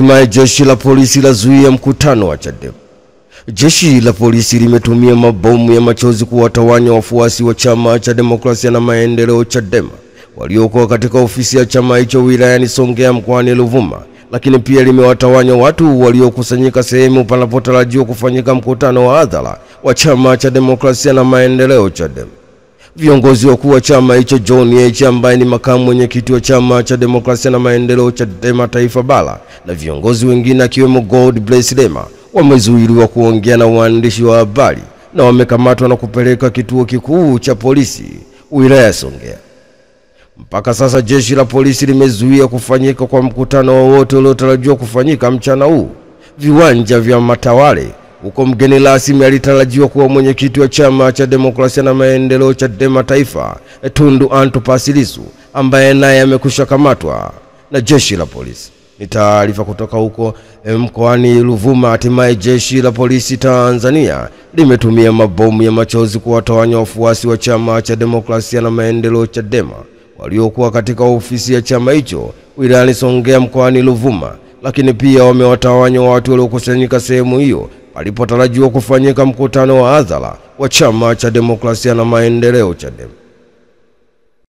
Hatimaye jeshi la polisi lazuia mkutano wa Chadema. Jeshi la polisi limetumia mabomu ya machozi kuwatawanya wafuasi wa chama cha demokrasia na maendeleo Chadema waliokuwa katika ofisi ya chama hicho wilayani Songea mkoani Ruvuma, lakini pia limewatawanya watu waliokusanyika sehemu panapotarajiwa kufanyika mkutano wa hadhara wa chama cha demokrasia na maendeleo Chadema. Viongozi wakuu wa chama hicho John H. ambaye ni makamu mwenyekiti wa chama cha demokrasia na maendeleo Chadema Taifa Bara na viongozi wengine akiwemo God Bless Lema wamezuiliwa kuongea na waandishi wa habari na wamekamatwa na kupeleka kituo kikuu cha polisi wilaya Songea. Mpaka sasa jeshi la polisi limezuia kufanyika kwa mkutano wowote uliotarajiwa kufanyika mchana huu viwanja vya Matawale. Huko mgeni rasmi alitarajiwa kuwa mwenyekiti wa chama cha demokrasia na maendeleo Chadema Taifa Tundu Antipas Lissu ambaye naye amekusha kamatwa na jeshi la polisi. Ni taarifa kutoka huko mkoani Ruvuma. Hatimaye jeshi la polisi Tanzania limetumia mabomu ya machozi kuwatawanya wafuasi wa chama cha demokrasia na maendeleo Chadema waliokuwa katika ofisi ya chama hicho wilayani Songea mkoani Ruvuma, lakini pia wamewatawanya watu waliokusanyika sehemu hiyo palipotarajiwa kufanyika mkutano wa hadhara wa chama cha demokrasia na maendeleo Chadema.